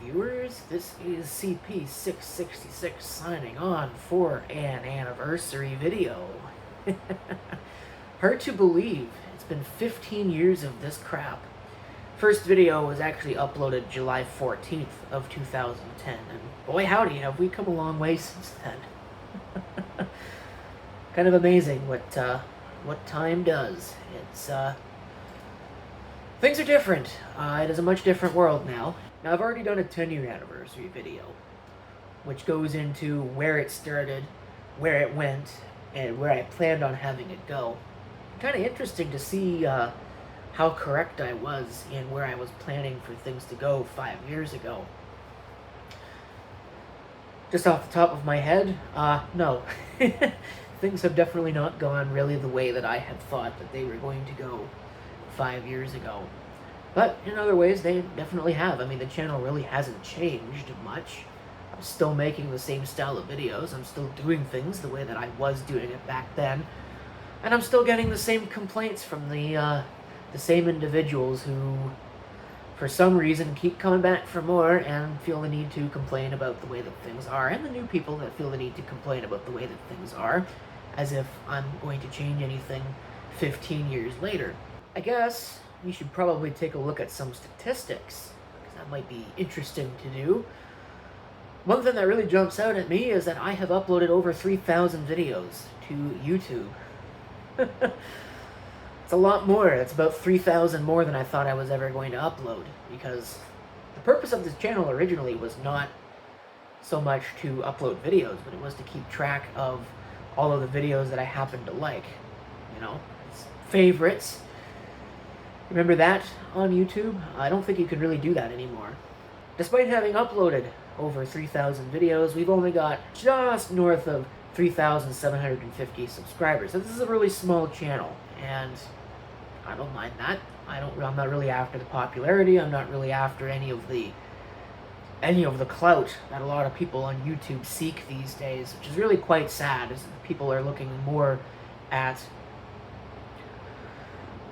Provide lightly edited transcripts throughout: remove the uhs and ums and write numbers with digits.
viewers. This is CP666 signing on for an anniversary video. Hard to believe, it's been 15 years of this crap. First video was actually uploaded July 14th of 2010, and boy howdy have we come a long way since then. Kind of amazing what time does. It's things are different. It is a much different world now. Now, I've already done a 10-year anniversary video, which goes into where it started, where it went, and where I planned on having it go. Kind of interesting to see how correct I was in where I was planning for things to go 5 years ago. Just off the top of my head, no. Things have definitely not gone really the way that I had thought that they were going to go 5 years ago. But in other ways, they definitely have. I mean, the channel really hasn't changed much. I'm still making the same style of videos. I'm still doing things the way that I was doing it back then. And I'm still getting the same complaints from the same individuals who, for some reason, keep coming back for more and feel the need to complain about the way that things are. And the new people that feel the need to complain about the way that things are, as if I'm going to change anything 15 years later. I guess we should probably take a look at some statistics, because that might be interesting to do. One thing that really jumps out at me is that I have uploaded over 3,000 videos to YouTube. It's a lot more. It's about 3,000 more than I thought I was ever going to upload, because the purpose of this channel originally was not so much to upload videos, but it was to keep track of all of the videos that I happen to like. You know, it's favorites. Remember that on YouTube? I don't think you can really do that anymore. Despite having uploaded over 3,000 videos, we've only got just north of 3,750 subscribers. So this is a really small channel, and I don't mind that. I'm not really after the popularity. I'm not really after any of the clout that a lot of people on YouTube seek these days, which is really quite sad, as people are looking more at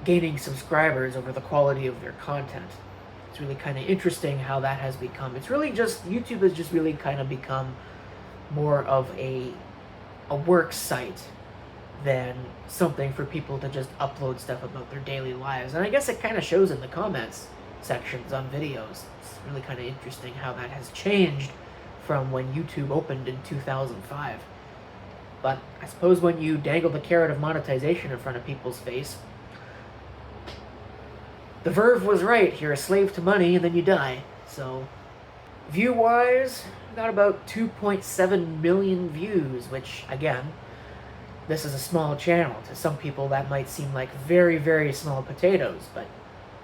gaining subscribers over the quality of their content. It's really kind of interesting how that has become. It's really just, YouTube has just really kind of become more of a work site than something for people to just upload stuff about their daily lives. And I guess it kind of shows in the comments sections on videos. It's really kind of interesting how that has changed from when YouTube opened in 2005. But I suppose when you dangle the carrot of monetization in front of people's face, the verve was right. You're a slave to money and then you die. So, view-wise, got about 2.7 million views, which, again, this is a small channel. To some people, that might seem like very, very small potatoes, but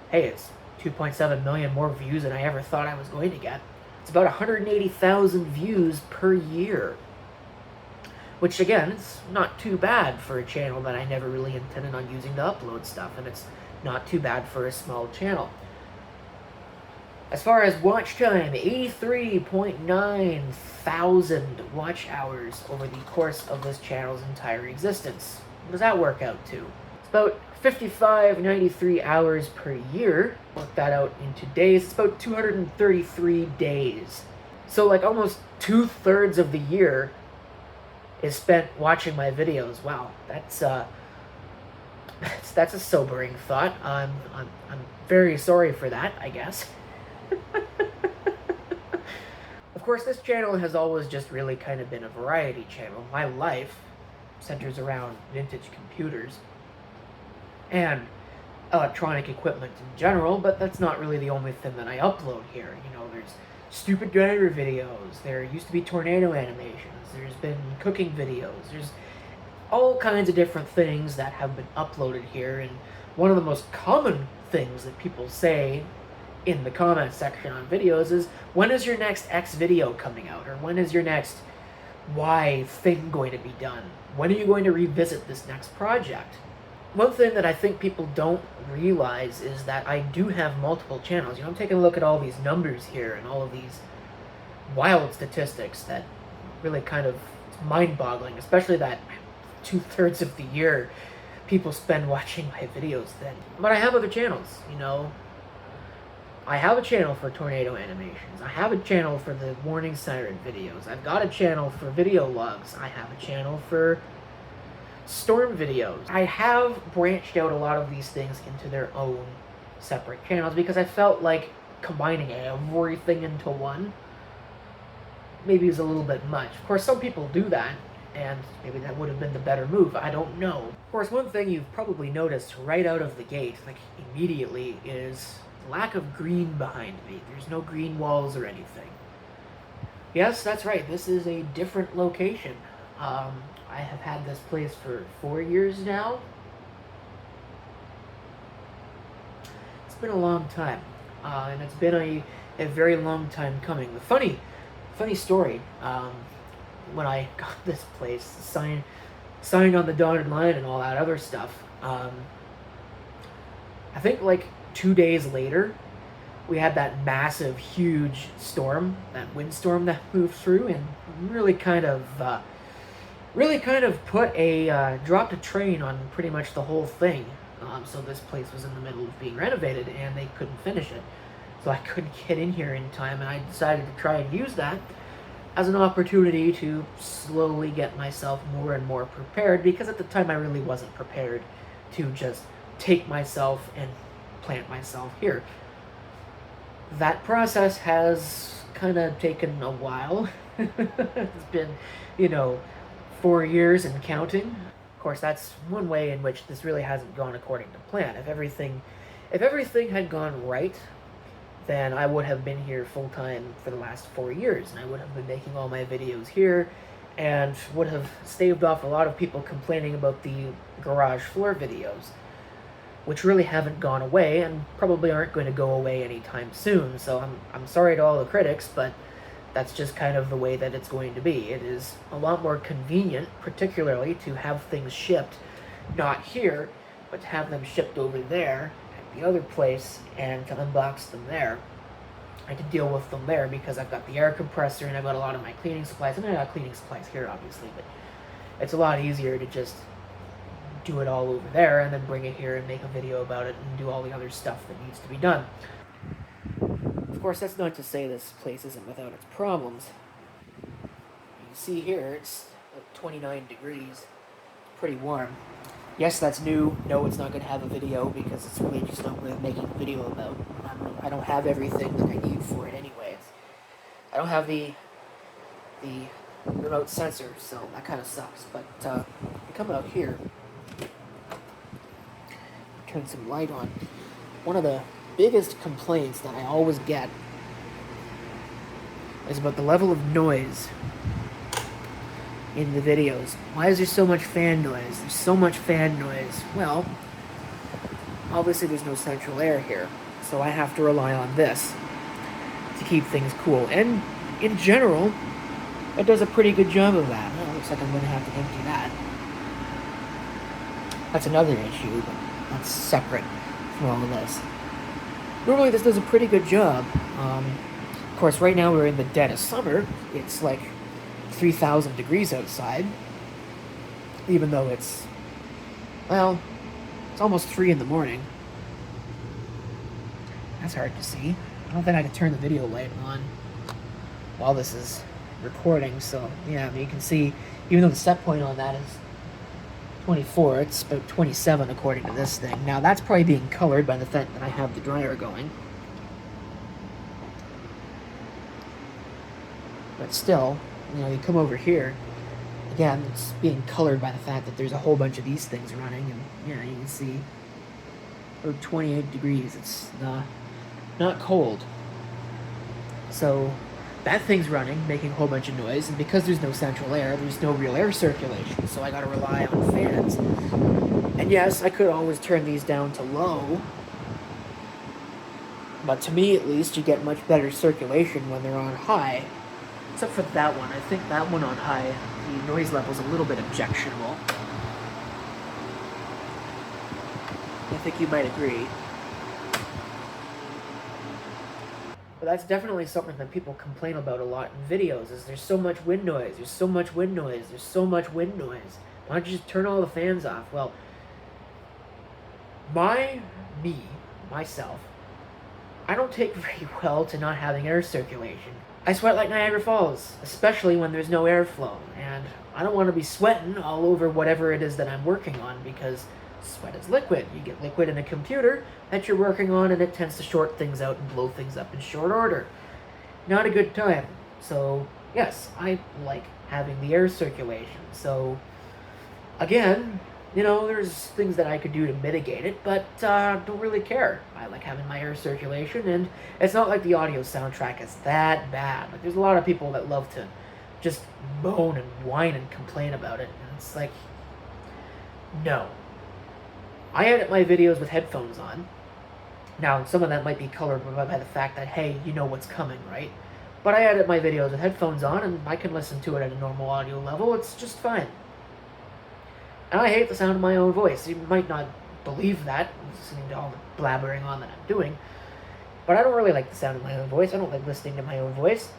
hey, it's 2.7 million more views than I ever thought I was going to get. It's about 180,000 views per year, which, again, it's not too bad for a channel that I never really intended on using to upload stuff, and it's not too bad for a small channel. As far as watch time, 83.9 thousand watch hours over the course of this channel's entire existence. What does that work out to? It's about 55.93 hours per year. Work that out into days. It's about 233 days. So like almost 2/3 of the year is spent watching my videos. Wow, that's a sobering thought. I'm very sorry for that, I guess. Of course, this channel has always just really kind of been a variety channel. My life centers around vintage computers and electronic equipment in general, but that's not really the only thing that I upload here. You know, there's stupid driver videos, there used to be tornado animations, there's been cooking videos, there's all kinds of different things that have been uploaded here, and one of the most common things that people say in the comment section on videos is, when is your next X video coming out? Or when is your next Y thing going to be done? When are you going to revisit this next project? One thing that I think people don't realize is that I do have multiple channels. You know, I'm taking a look at all these numbers here and all of these wild statistics that really kind of, it's mind-boggling, especially that 2/3 of the year people spend watching my videos then. But I have other channels, you know. I have a channel for tornado animations. I have a channel for the warning siren videos. I've got a channel for video logs. I have a channel for storm videos. I have branched out a lot of these things into their own separate channels because I felt like combining everything into one maybe is a little bit much. Of course, some people do that, and maybe that would have been the better move. I don't know. Of course, one thing you've probably noticed right out of the gate, like immediately, is lack of green behind me. There's no green walls or anything. Yes, that's right. This is a different location. I have had this place for 4 years now. It's been a long time, and it's been a very long time coming. The funny story, when I got this place, signed on the dotted line and all that other stuff, I think like 2 days later, we had that massive, huge storm, that windstorm that moved through, and really kind of put dropped a train on pretty much the whole thing. So this place was in the middle of being renovated, and they couldn't finish it. So I couldn't get in here in time, and I decided to try and use that as an opportunity to slowly get myself more and more prepared, because at the time I really wasn't prepared to just take myself and plant myself here. That process has kind of taken a while. It's been, 4 years and counting. Of course, that's one way in which this really hasn't gone according to plan. If everything had gone right, then I would have been here full-time for the last 4 years, and I would have been making all my videos here, and would have staved off a lot of people complaining about the garage floor videos, which really haven't gone away, and probably aren't going to go away anytime soon. So I'm sorry to all the critics, but that's just kind of the way that it's going to be. It is a lot more convenient, particularly, to have things shipped not here, but to have them shipped over there at the other place and to unbox them there and to deal with them there, because I've got the air compressor and I've got a lot of my cleaning supplies. And I got cleaning supplies here, obviously, but it's a lot easier to just do it all over there and then bring it here and make a video about it and do all the other stuff that needs to be done. Of course, that's not to say this place isn't without its problems. You can see here, it's like 29 degrees. Pretty warm. Yes, that's new. No, it's not going to have a video because it's really just not worth making a video about. I don't have everything that I need for it anyways. I don't have the remote sensor, so that kind of sucks. But you come out here, turn some light on. One of the biggest complaints that I always get is about the level of noise in the videos. Why is there so much fan noise? There's so much fan noise. Well, obviously there's no central air here, so I have to rely on this to keep things cool. And in general, it does a pretty good job of that. Well, it looks like I'm going to have to empty that. That's another issue, but that's separate from all of this. Normally this does a pretty good job. Of course, right now we're in the dead of summer. It's like 3,000 degrees outside, even though it's almost 3 in the morning. That's hard to see. I don't think I can turn the video light on while this is recording, so yeah, I mean, you can see, even though the set point on that is 24, it's about 27 according to this thing. Now, that's probably being colored by the fact that I have the dryer going. But still, you come over here, again, it's being colored by the fact that there's a whole bunch of these things running, and yeah, you can see about 28 degrees. It's not cold. So that thing's running, making a whole bunch of noise, and because there's no central air, there's no real air circulation, so I gotta rely on fans. And yes, I could always turn these down to low, but to me at least, you get much better circulation when they're on high. Except for that one. I think that one on high, the noise level's a little bit objectionable. I think you might agree. But that's definitely something that people complain about a lot in videos, is there's so much wind noise, there's so much wind noise, there's so much wind noise. Why don't you just turn all the fans off? Well, myself, I don't take very well to not having air circulation. I sweat like Niagara Falls, especially when there's no airflow, and I don't want to be sweating all over whatever it is that I'm working on, because sweat is liquid. You get liquid in a computer that you're working on, and it tends to short things out and blow things up in short order. Not a good time. So, yes, I like having the air circulation. So, again, there's things that I could do to mitigate it, but don't really care. I like having my air circulation, and it's not like the audio soundtrack is that bad. Like, there's a lot of people that love to just moan and whine and complain about it, and it's like, no. I edit my videos with headphones on. Now, some of that might be colored by the fact that, hey, you know what's coming, right? But I edit my videos with headphones on, and I can listen to it at a normal audio level. It's just fine. And I hate the sound of my own voice. You might not believe that, listening to all the blabbering on that I'm doing. But I don't really like the sound of my own voice. I don't like listening to my own voice.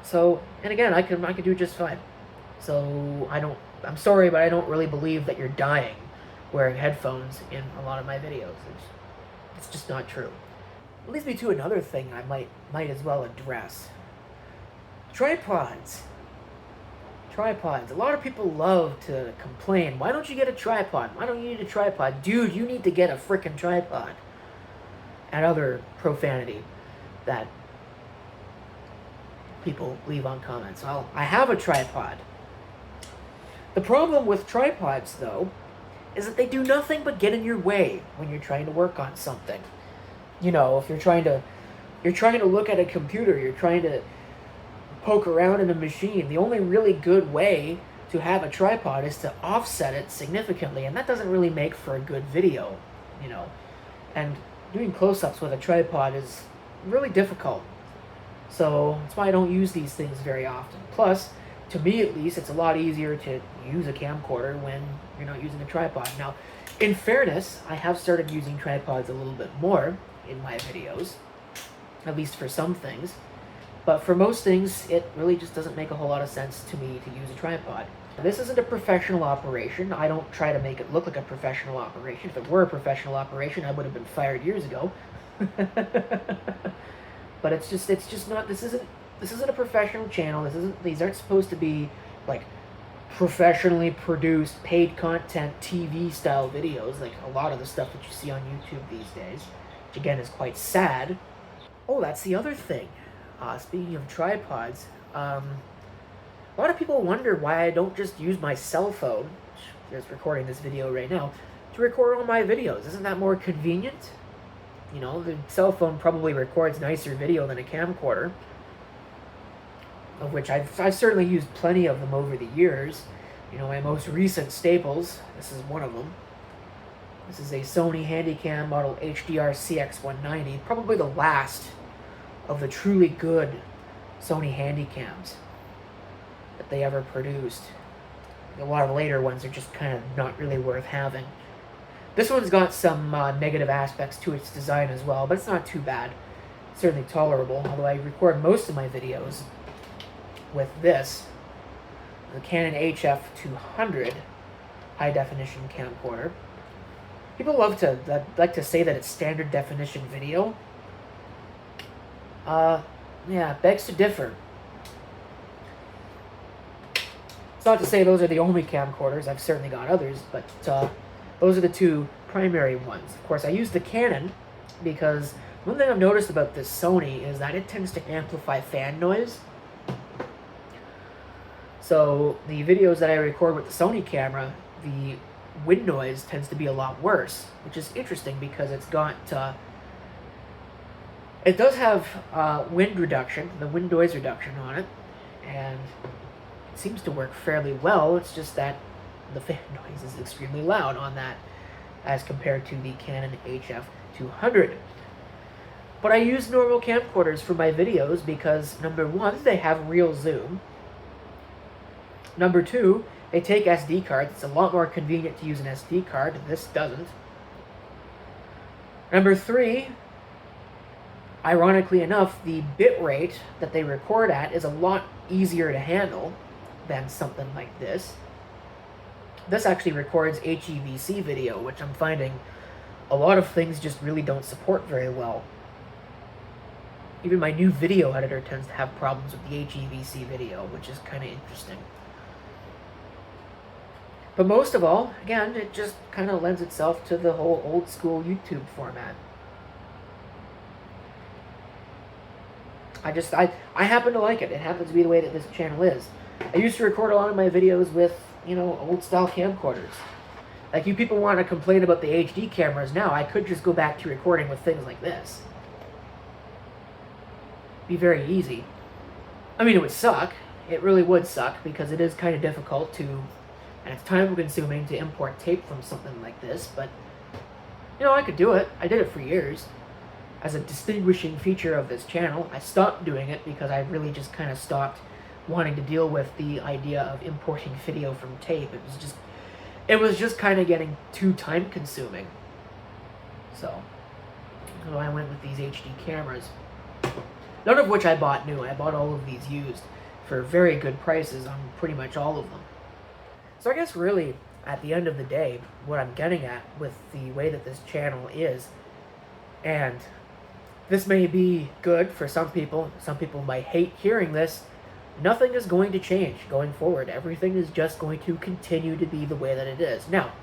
So, and again, I can do just fine. So, I'm sorry, but I don't really believe that you're dying wearing headphones in a lot of my videos. It's just not true. It leads me to another thing I might as well address. Tripods. A lot of people love to complain. Why don't you get a tripod? Why don't you need a tripod? Dude, you need to get a frickin' tripod. And other profanity that people leave on comments. Well, I have a tripod. The problem with tripods, though, is that they do nothing but get in your way when you're trying to work on something. If you're trying to look at a computer, you're trying to poke around in a machine, the only really good way to have a tripod is to offset it significantly, and that doesn't really make for a good video, And doing close-ups with a tripod is really difficult. So that's why I don't use these things very often. Plus, to me at least, it's a lot easier to use a camcorder when you're not using a tripod. Now, in fairness, I have started using tripods a little bit more in my videos, at least for some things. But for most things, it really just doesn't make a whole lot of sense to me to use a tripod. This isn't a professional operation. I don't try to make it look like a professional operation. If it were a professional operation, I would have been fired years ago. But it's just not. This isn't a professional channel. These aren't supposed to be like professionally produced, paid content, TV style videos like a lot of the stuff that you see on YouTube these days, which again is quite sad. Oh, that's the other thing. Speaking of tripods, a lot of people wonder why I don't just use my cell phone, which is recording this video right now, to record all my videos. Isn't that more convenient? The cell phone probably records nicer video than a camcorder, of which I've certainly used plenty of them over the years. My most recent staples, this is one of them. This is a Sony Handycam model HDR CX190, probably the last of the truly good Sony Handycams that they ever produced. A lot of later ones are just kind of not really worth having. This one's got some negative aspects to its design as well, but it's not too bad. It's certainly tolerable, although I record most of my videos with this, the Canon HF200 high-definition camcorder. People like to say that it's standard definition video. Yeah, begs to differ. It's not to say those are the only camcorders. I've certainly got others, but those are the two primary ones. Of course, I use the Canon because one thing I've noticed about this Sony is that it tends to amplify fan noise. So the videos that I record with the Sony camera, the wind noise tends to be a lot worse, which is interesting because it's got it does have wind reduction, the wind noise reduction on it, and it seems to work fairly well. It's just that the fan noise is extremely loud on that as compared to the Canon HF200. But I use normal camcorders for my videos because, number one, they have real zoom. Number two, they take SD cards. It's a lot more convenient to use an SD card. This doesn't. Number three, ironically enough, the bit rate that they record at is a lot easier to handle than something like this. This actually records HEVC video, which I'm finding a lot of things just really don't support very well. Even my new video editor tends to have problems with the HEVC video, which is kind of interesting. But most of all, again, it just kind of lends itself to the whole old school YouTube format. I happen to like it. It happens to be the way that this channel is. I used to record a lot of my videos with, old style camcorders. Like, you people want to complain about the HD cameras now, I could just go back to recording with things like this. Be very easy. I mean, it would suck. It really would suck, because it is kind of difficult to, and it's time consuming to import tape from something like this, but, I could do it. I did it for years. As a distinguishing feature of this channel, I stopped doing it because I really just kind of stopped wanting to deal with the idea of importing video from tape. It was just kind of getting too time consuming. So I went with these HD cameras. None of which I bought new. I bought all of these used for very good prices on pretty much all of them. So I guess really, at the end of the day, what I'm getting at with the way that this channel is, and this may be good for some people might hate hearing this, nothing is going to change going forward. Everything is just going to continue to be the way that it is. Now,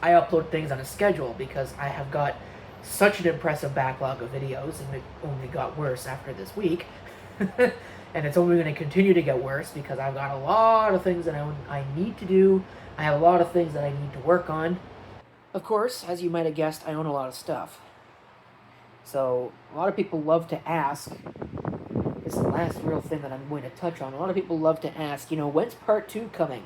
I upload things on a schedule because I have got such an impressive backlog of videos, and it only got worse after this week. And it's only going to continue to get worse because I've got a lot of things that I need to do. I have a lot of things that I need to work on. Of course, as you might have guessed, I own a lot of stuff. So, a lot of people love to ask, this is the last real thing that I'm going to touch on, a lot of people love to ask, when's part 2 coming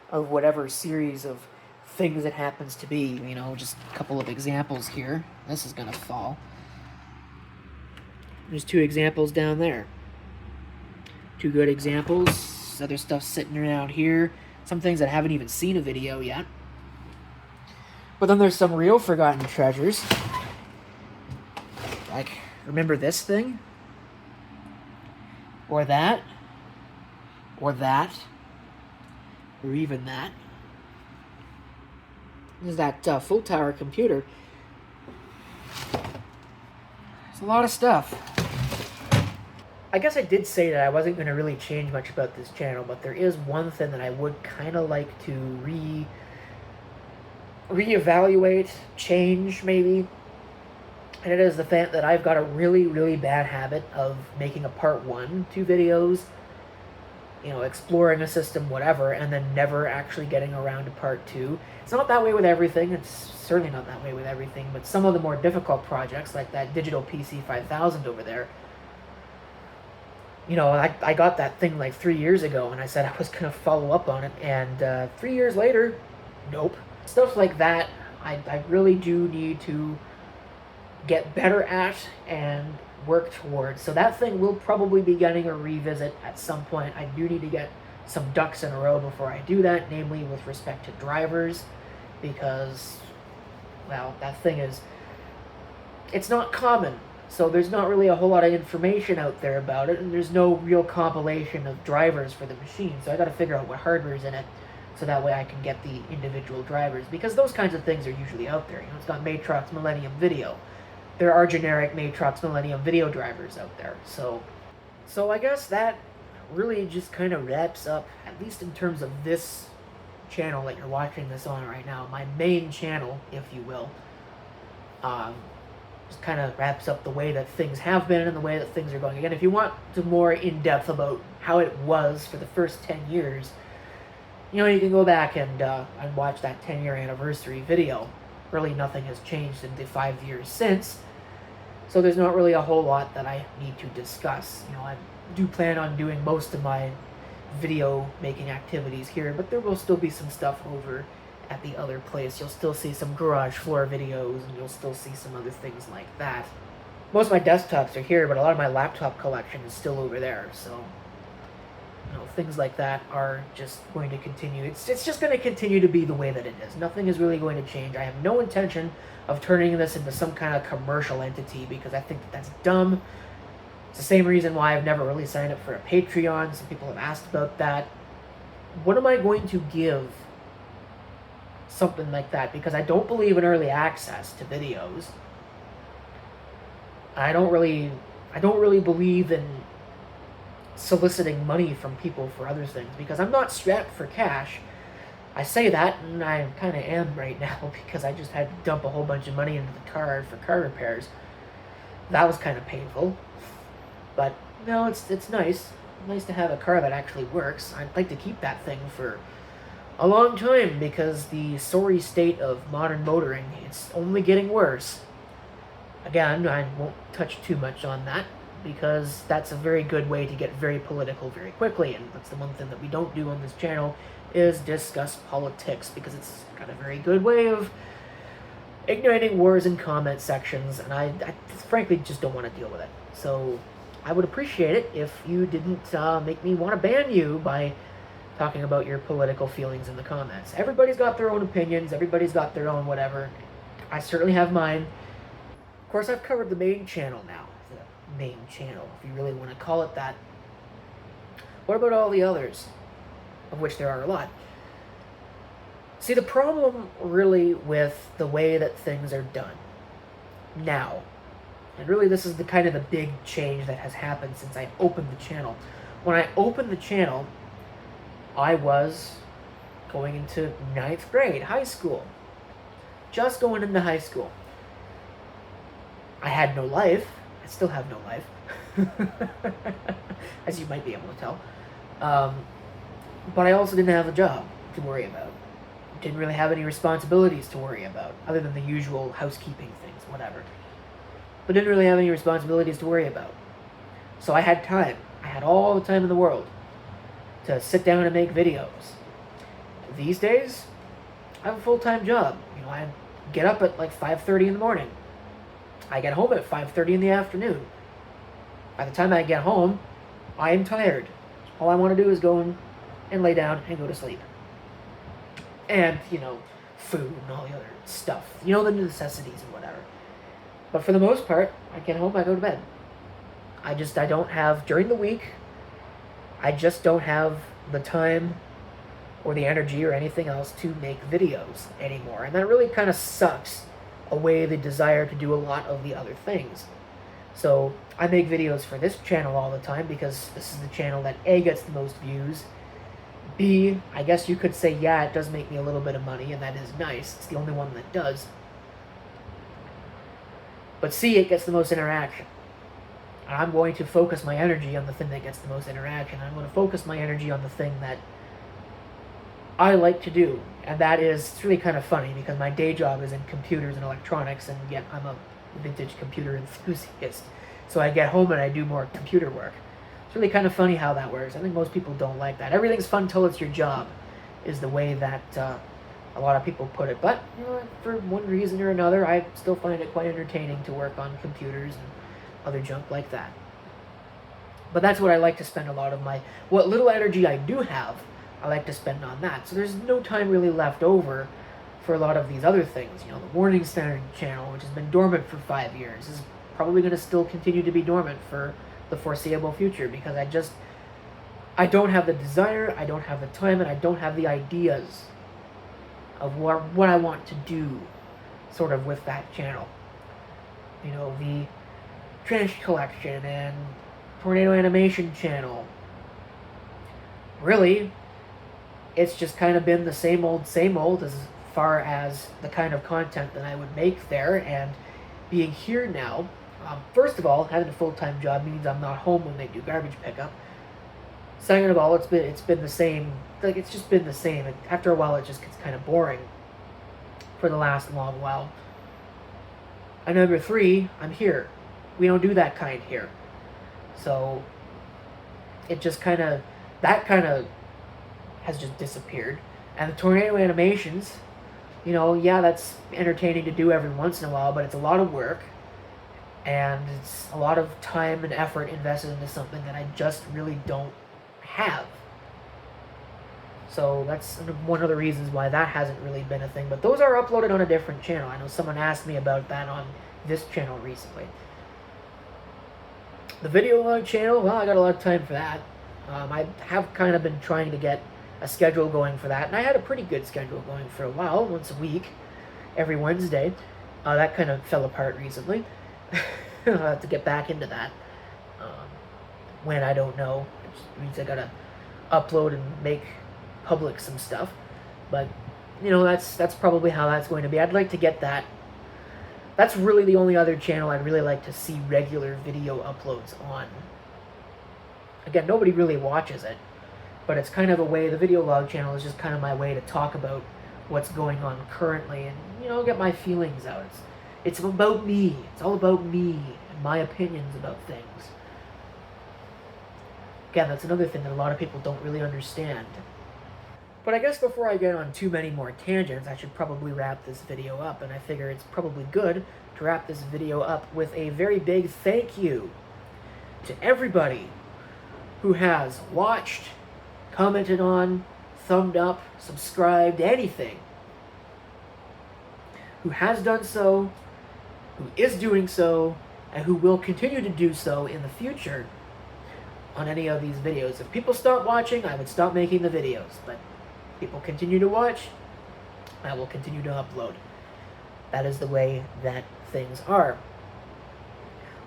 of whatever series of things it happens to be? Just a couple of examples here. This is going to fall. There's 2 examples down there. 2 good examples. Other stuff sitting around here. Some things that haven't even seen a video yet. But then there's some real forgotten treasures. Like, remember this thing? Or that? Or that? Or even that? This is that full tower computer. There's a lot of stuff. I guess I did say that I wasn't going to really change much about this channel, but there is one thing that I would kind of like to reevaluate, change maybe. And it is the fact that I've got a really, really bad habit of making a part 1 to videos, exploring a system, whatever, and then never actually getting around to part 2. It's not that way with everything. It's certainly not that way with everything, but some of the more difficult projects, like that digital PC5000 over there, I got that thing like 3 years ago, and I said I was going to follow up on it, and 3 years later, nope. Stuff like that, I really do need to get better at and work towards. So that thing will probably be getting a revisit at some point. I do need to get some ducks in a row before I do that, namely with respect to drivers, because, well, that thing it's not common. So there's not really a whole lot of information out there about it, and there's no real compilation of drivers for the machine. So I got to figure out what hardware's in it, so that way I can get the individual drivers, because those kinds of things are usually out there. It's got Matrox Millennium Video. There are generic Matrox Millennium video drivers out there. So I guess that really just kind of wraps up, at least in terms of this channel that you're watching this on right now, my main channel, if you will. Just kind of wraps up the way that things have been and the way that things are going. Again, if you want to more in-depth about how it was for the first 10 years, you can go back and watch that 10-year anniversary video. Really nothing has changed in the 5 years since, so there's not really a whole lot that I need to discuss. I do plan on doing most of my video making activities here, but there will still be some stuff over at the other place. You'll still see some garage floor videos, and you'll still see some other things like that. Most of my desktops are here, but a lot of my laptop collection is still over there, so things like that are just going to continue. It's just going to continue to be the way that it is. Nothing is really going to change. I have no intention of turning this into some kind of commercial entity, because I think that's dumb. It's the same reason why I've never really signed up for a Patreon. Some people have asked about that. What am I going to give something like that? Because I don't believe in early access to videos. I don't really I don't really believe in soliciting money from people for other things because I'm not strapped for cash. I say that, and I kind of am right now because I just had to dump a whole bunch of money into the car for car repairs. That was kind of painful, but no, it's nice. Nice to have a car that actually works. I'd like to keep that thing for a long time because the sorry state of modern motoring, it's only getting worse. Again, I won't touch too much on that because that's a very good way to get very political very quickly, and that's the one thing that we don't do on this channel is discuss politics because it's got a very good way of igniting wars in comment sections, and I frankly just don't want to deal with it. So I would appreciate it if you didn't make me want to ban you by talking about your political feelings in the comments. Everybody's got their own opinions, everybody's got their own whatever. I certainly have mine. Of course, I've covered the main channel now. The main channel, if you really want to call it that. What about all the others? Of which there are a lot. See, the problem really with the way that things are done now, and really this is the kind of the big change that has happened since I opened the channel. When I opened the channel, I was going into 9th grade, high school. Just going into high school. I had no life. I still have no life. As you might be able to tell. But I also didn't have a job to worry about. Didn't really have any responsibilities to worry about, other than the usual housekeeping things, whatever. But didn't really have any responsibilities to worry about. So I had time. I had all the time in the world to sit down and make videos. These days, I have a full-time job. You know, I get up at like 5:30 in the morning. I get home at 5:30 in the afternoon. By the time I get home, I am tired. All I want to do is go in and lay down and go to sleep. And, you know, food and all the other stuff. You know, the necessities and whatever. But for the most part, I get home, I go to bed. I don't have, during the week, I just don't have the time or the energy or anything else to make videos anymore. And that really kind of sucks away the desire to do a lot of the other things. So I make videos for this channel all the time because this is the channel that A, gets the most views, B, I guess you could say, yeah, it does make me a little bit of money, and that is nice. It's the only one that does. But C, it gets the most interaction. And I'm going to focus my energy on the thing that gets the most interaction. I'm going to focus my energy on the thing that I like to do. And that is, it's really kind of funny because my day job is in computers and electronics, and yet I'm a vintage computer enthusiast. So I get home and I do more computer work. It's really kind of funny how that works. I think most people don't like that. Everything's fun till it's your job, is the way that a lot of people put it. But, you know, for one reason or another, I still find it quite entertaining to work on computers and other junk like that. But that's what I like to spend a lot of what little energy I do have, I like to spend on that. So there's no time really left over for a lot of these other things. You know, the Warning Standard channel, which has been dormant for 5 years, is probably going to still continue to be dormant for the foreseeable future because I don't have the desire, I don't have the time, and I don't have the ideas of what I want to do sort of with that channel. You know, the Trash Collection and Tornado Animation channel. Really, it's just kind of been the same old as far as the kind of content that I would make there, and being here now, first of all, having a full-time job means I'm not home when they do garbage pickup. Second of all, it's been the same, like it's just been the same. After a while, it just gets kind of boring for the last long while. And number three, I'm here. We don't do that kind here. So it just that kind of has just disappeared. And the Tornado Animations, you know, yeah, that's entertaining to do every once in a while, but it's a lot of work. And it's a lot of time and effort invested into something that I just really don't have. So that's one of the reasons why that hasn't really been a thing. But those are uploaded on a different channel. I know someone asked me about that on this channel recently. The video log channel, well, I got a lot of time for that. I have kind of been trying to get a schedule going for that, and I had a pretty good schedule going for a while, once a week, every Wednesday. That kind of fell apart recently. I'll have to get back into that. When, I don't know. It just means I gotta upload and make public some stuff. But, you know, that's probably how that's going to be. I'd like to get that. That's really the only other channel I'd really like to see regular video uploads on. Again, nobody really watches it, but it's kind of a way, the video log channel is just kind of my way to talk about what's going on currently and, you know, get my feelings out. It's about me. It's all about me and my opinions about things. Again, that's another thing that a lot of people don't really understand. But I guess before I get on too many more tangents, I should probably wrap this video up, and I figure it's probably good to wrap this video up with a very big thank you to everybody who has watched, commented on, thumbed up, subscribed, anything, who has done so, who is doing so, and who will continue to do so in the future on any of these videos. If people stop watching, I would stop making the videos, but people continue to watch, I will continue to upload. That is the way that things are.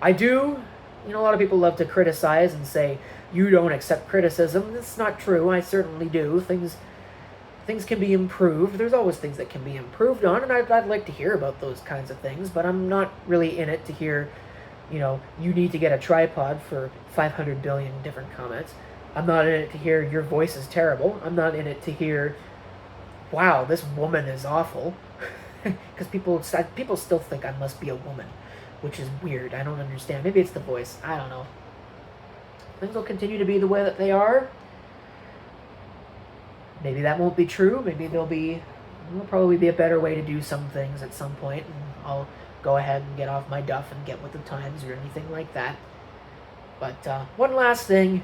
I do, you know, a lot of people love to criticize and say, you don't accept criticism. That's not true. I certainly do. Things can be improved. There's always things that can be improved on, and I'd like to hear about those kinds of things, but I'm not really in it to hear, you know, you need to get a tripod for 500 billion different comments. I'm not in it to hear your voice is terrible. I'm not in it to hear, wow, this woman is awful. Because people still think I must be a woman, which is weird. I don't understand. Maybe it's the voice. I don't know. Things will continue to be the way that they are. Maybe that won't be true. Maybe there'll probably be a better way to do some things at some point, and I'll go ahead and get off my duff and get with the times or anything like that. But one last thing.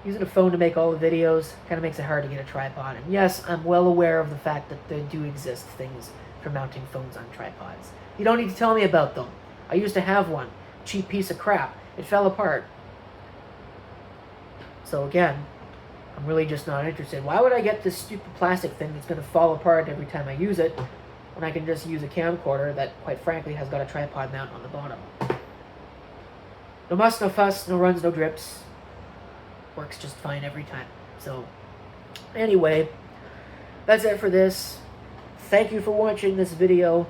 Using a phone to make all the videos kind of makes it hard to get a tripod. And yes, I'm well aware of the fact that there do exist things for mounting phones on tripods. You don't need to tell me about them. I used to have one. Cheap piece of crap. It fell apart. So again, I'm really just not interested. Why would I get this stupid plastic thing that's going to fall apart every time I use it when I can just use a camcorder that, quite frankly, has got a tripod mount on the bottom? No muss, no fuss, no runs, no drips. Works just fine every time. So, anyway, that's it for this. Thank you for watching this video.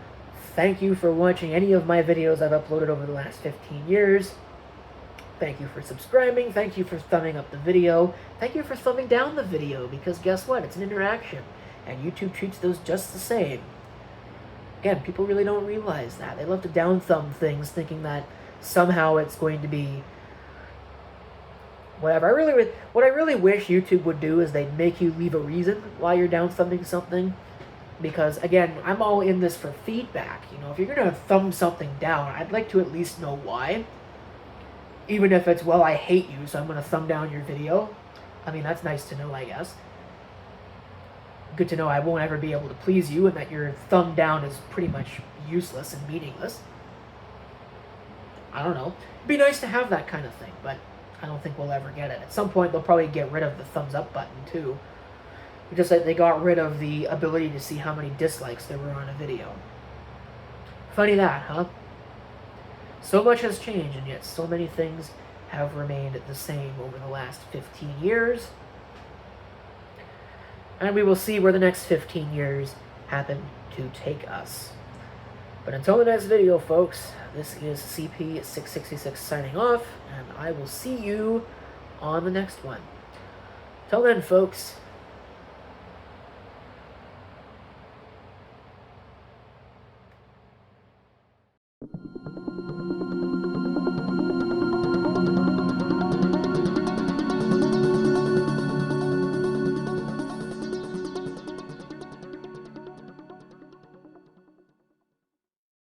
Thank you for watching any of my videos I've uploaded over the last 15 years. Thank you for subscribing. Thank you for thumbing up the video. Thank you for thumbing down the video, because guess what? It's an interaction, and YouTube treats those just the same. Again, people really don't realize that. They love to down thumb things, thinking that somehow it's going to be whatever. What I really wish YouTube would do is they'd make you leave a reason why you're down thumbing something. Because, again, I'm all in this for feedback. You know, if you're going to thumb something down, I'd like to at least know why. Even if it's, well, I hate you, so I'm going to thumb down your video. I mean, that's nice to know, I guess. Good to know I won't ever be able to please you, and that your thumb down is pretty much useless and meaningless. I don't know. It'd be nice to have that kind of thing, but I don't think we'll ever get it. At some point, they'll probably get rid of the thumbs up button, too. Just like they got rid of the ability to see how many dislikes there were on a video. Funny that, huh? So much has changed, and yet so many things have remained the same over the last 15 years. And we will see where the next 15 years happen to take us. But until the next video, folks, this is CP666 signing off, and I will see you on the next one. Till then, folks.